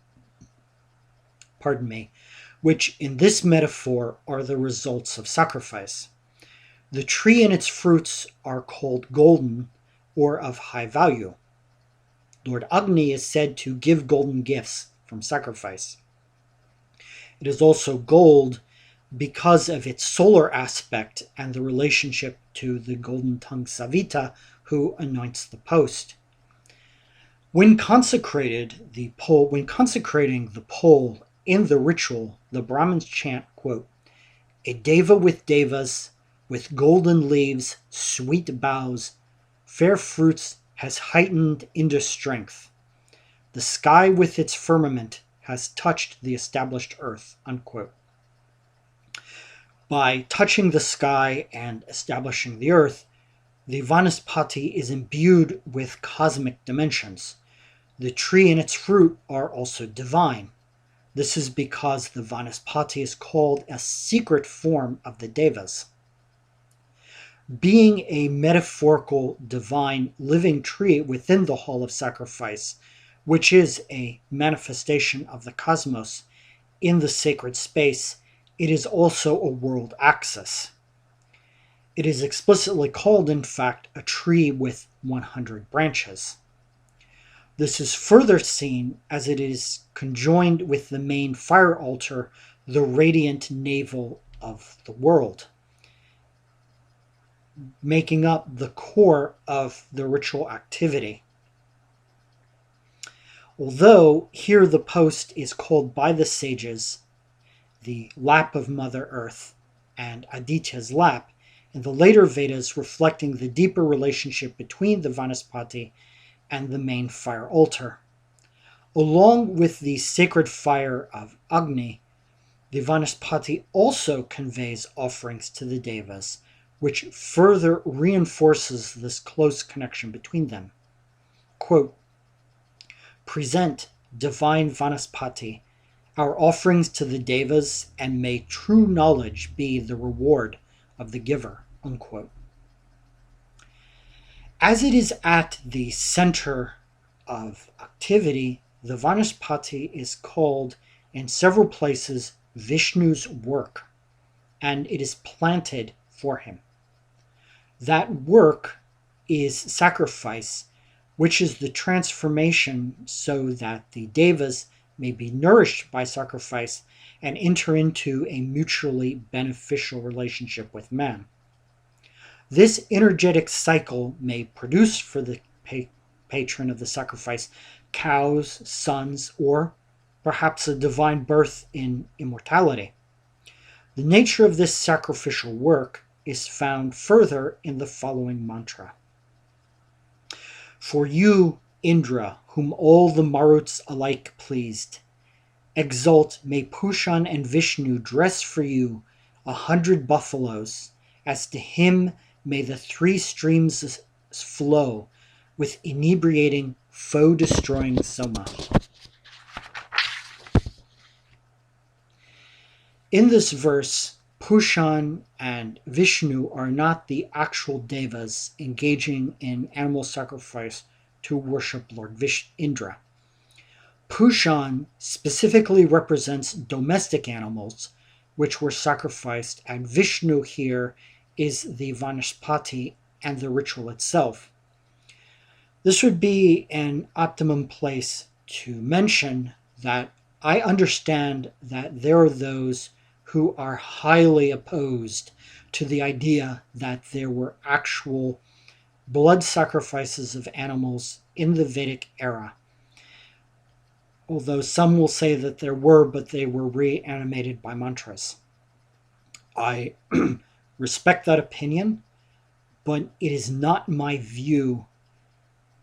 which in this metaphor are the results of sacrifice. The tree and its fruits are called golden or of high value. Lord Agni is said to give golden gifts from sacrifice. It is also gold because of its solar aspect and the relationship to the golden-tongued Savita who anoints the post. When consecrating the pole in the ritual, the Brahmins chant, quote, "A deva with devas, with golden leaves, sweet boughs, fair fruits has heightened into strength. The sky with its firmament has touched the established earth," unquote. By touching the sky and establishing the earth, the Vanaspati is imbued with cosmic dimensions. The tree and its fruit are also divine. This is because the Vanaspati is called a secret form of the Devas. Being a metaphorical, divine, living tree within the hall of sacrifice, which is a manifestation of the cosmos in the sacred space, it is also a world axis. It is explicitly called, in fact, a tree with 100 branches. This is further seen as it is conjoined with the main fire altar, the radiant navel of the world, making up the core of the ritual activity. Although here the post is called by the sages the lap of Mother Earth and Aditya's lap, in the later Vedas reflecting the deeper relationship between the Vanaspati and the main fire altar. Along with the sacred fire of Agni, the Vanaspati also conveys offerings to the Devas, which further reinforces this close connection between them. Quote, "Present, divine Vanaspati, our offerings to the Devas, and may true knowledge be the reward of the giver," unquote. As it is at the center of activity, the Vanaspati is called in several places Vishnu's work, and it is planted for him. That work is sacrifice, which is the transformation so that the Devas may be nourished by sacrifice and enter into a mutually beneficial relationship with man. This energetic cycle may produce for the patron of the sacrifice cows, sons, or perhaps a divine birth in immortality. The nature of this sacrificial work is found further in the following mantra. For you, Indra, whom all the Maruts alike pleased, exult, may Pushan and Vishnu dress for you 100 buffaloes, as to him may the 3 streams flow with inebriating, foe-destroying soma. In this verse, Pushan and Vishnu are not the actual devas engaging in animal sacrifice to worship Lord Indra. Pushan specifically represents domestic animals which were sacrificed, and Vishnu here is the Vanaspati and the ritual itself. This would be an optimum place to mention that I understand that there are those who are highly opposed to the idea that there were actual blood sacrifices of animals in the Vedic era. Although some will say that there were, but they were reanimated by mantras. I respect that opinion, but it is not my view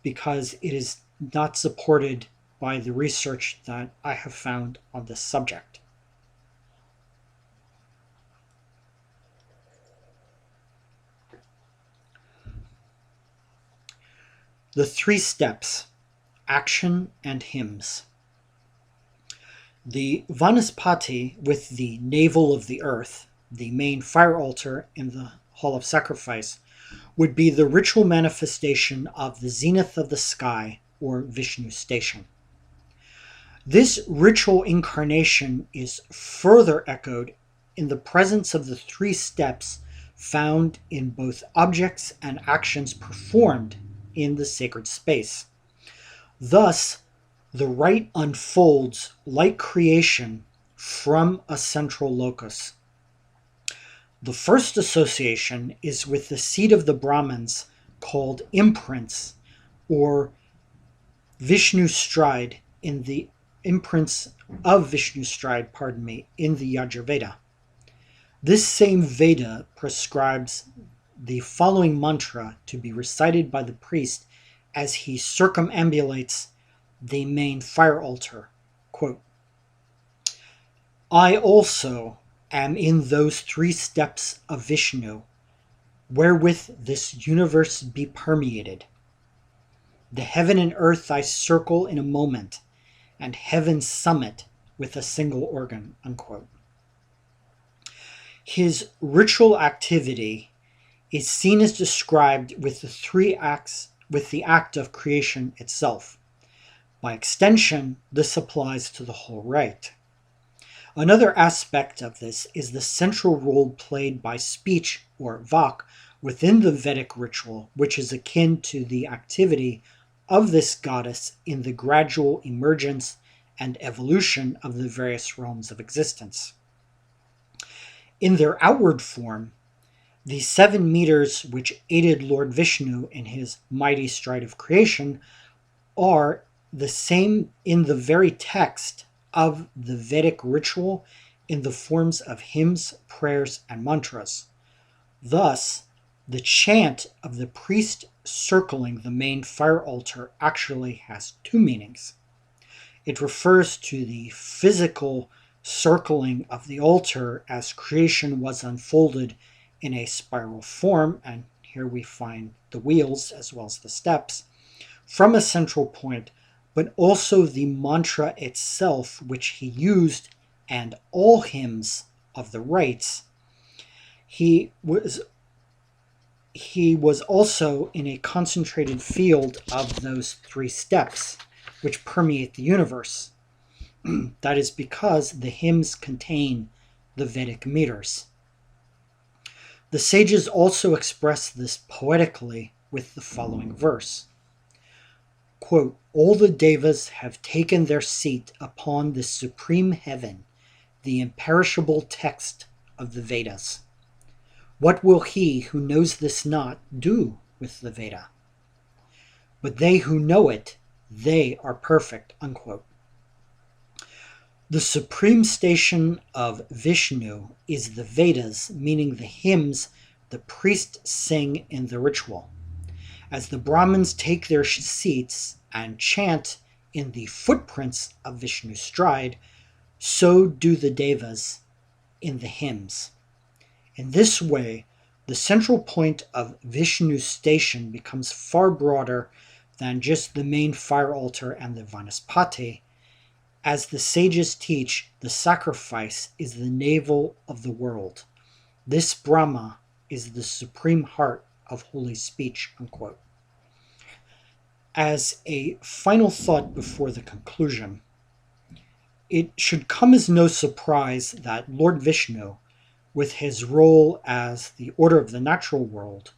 because it is not supported by the research that I have found on this subject. The 3 steps, action and hymns. The Vanaspati with the navel of the earth, the main fire altar in the Hall of Sacrifice, would be the ritual manifestation of the zenith of the sky, or Vishnu station. This ritual incarnation is further echoed in the presence of the 3 steps found in both objects and actions performed in the sacred space. Thus, the rite unfolds like creation from a central locus. The first association is with the seat of the Brahmins called imprints, or Vishnu stride in the imprints of Vishnu stride, in the Yajurveda. This same Veda prescribes the following mantra to be recited by the priest as he circumambulates the main fire altar. Quote, I also am in those 3 steps of Vishnu, wherewith this universe be permeated. The heaven and earth I circle in a moment, and heaven's summit with a single organ. Unquote. His ritual activity is seen as described with the 3 acts, with the act of creation itself. By extension, this applies to the whole rite. Another aspect of this is the central role played by speech, or vak, within the Vedic ritual, which is akin to the activity of this goddess in the gradual emergence and evolution of the various realms of existence. In their outward form, the 7 meters which aided Lord Vishnu in his mighty stride of creation are the same in the very text of the Vedic ritual in the forms of hymns, prayers, and mantras. Thus, the chant of the priest circling the main fire altar actually has 2 meanings. It refers to the physical circling of the altar as creation was unfolded in a spiral form, and here we find the wheels as well as the steps, from a central point, but also the mantra itself which he used and all hymns of the rites. He was also in a concentrated field of those 3 steps which permeate the universe. That is because the hymns contain the Vedic meters. The sages also express this poetically with the following verse. Quote, all the devas have taken their seat upon the supreme heaven, the imperishable text of the Vedas. What will he who knows this not do with the Veda? But they who know it, they are perfect. Unquote. The supreme station of Vishnu is the Vedas, meaning the hymns the priests sing in the ritual. As the Brahmins take their seats and chant in the footprints of Vishnu's stride, so do the Devas in the hymns. In this way, the central point of Vishnu's station becomes far broader than just the main fire altar and the Vanaspati. As the sages teach, the sacrifice is the navel of the world. This Brahma is the supreme heart of holy speech, unquote. As a final thought before the conclusion, it should come as no surprise that Lord Vishnu, with his role as the order of the natural world,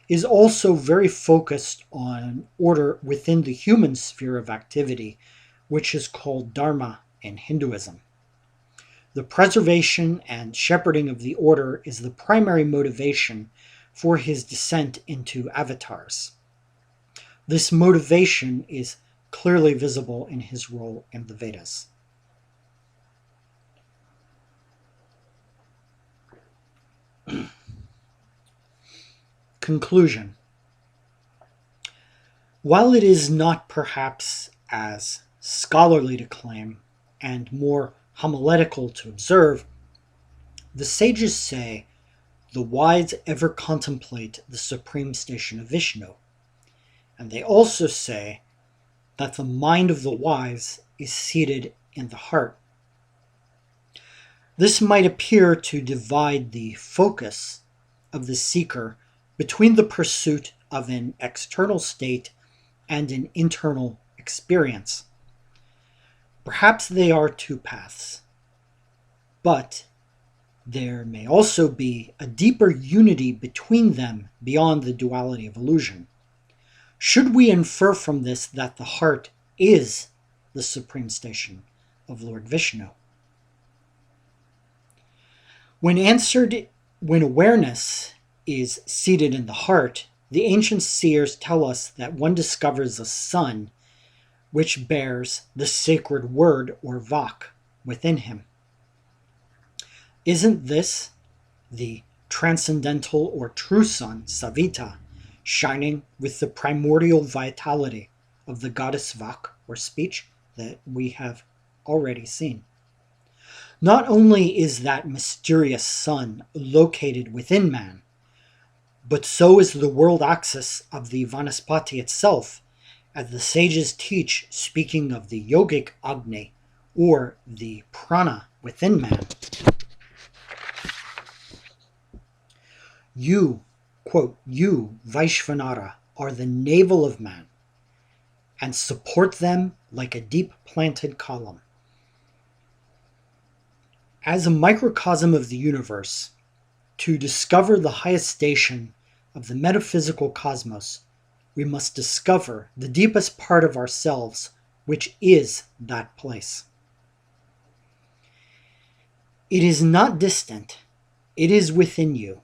is also very focused on order within the human sphere of activity, which is called Dharma in Hinduism. The preservation and shepherding of the order is the primary motivation for his descent into avatars. This motivation is clearly visible in his role in the Vedas. Conclusion. While it is not perhaps as scholarly to claim and more homiletical to observe, the sages say the wise ever contemplate the supreme station of Vishnu, and they also say that the mind of the wise is seated in the heart. This might appear to divide the focus of the seeker between the pursuit of an external state and an internal experience. Perhaps they are two paths, but there may also be a deeper unity between them beyond the duality of illusion. Should we infer from this that the heart is the supreme station of Lord Vishnu? When awareness is seated in the heart, the ancient seers tell us that one discovers a sun which bears the sacred word or vak within him. Isn't this the transcendental or true sun, Savita, shining with the primordial vitality of the goddess vak or speech that we have already seen? Not only is that mysterious sun located within man, but so is the world axis of the Vanaspati itself, as the sages teach, speaking of the yogic Agni, or the prana within man. You, quote, you, Vaisvanara, are the navel of man, and support them like a deep-planted column. As a microcosm of the universe, to discover the highest station of the metaphysical cosmos, we must discover the deepest part of ourselves, which is that place. It is not distant, it is within you.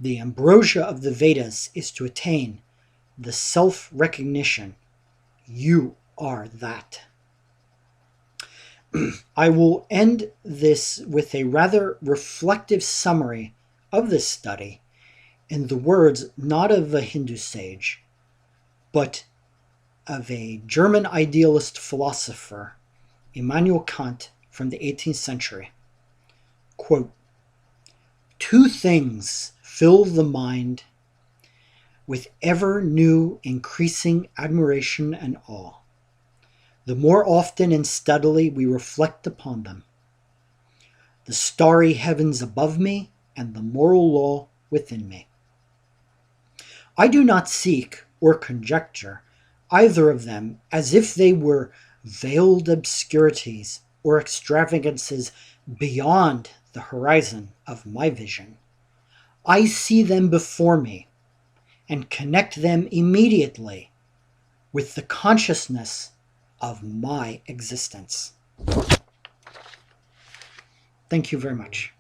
The ambrosia of the Vedas is to attain the self-recognition. You are that. I will end this with a rather reflective summary of this study in the words not of a Hindu sage, but of a German idealist philosopher, Immanuel Kant, from the 18th century. Quote, "Two things fill the mind with ever new increasing admiration and awe, the more often and steadily we reflect upon them: the starry heavens above me and the moral law within me. I do not seek or conjecture either of them as if they were veiled obscurities or extravagances beyond the horizon of my vision. I see them before me and connect them immediately with the consciousness of my existence." Thank you very much.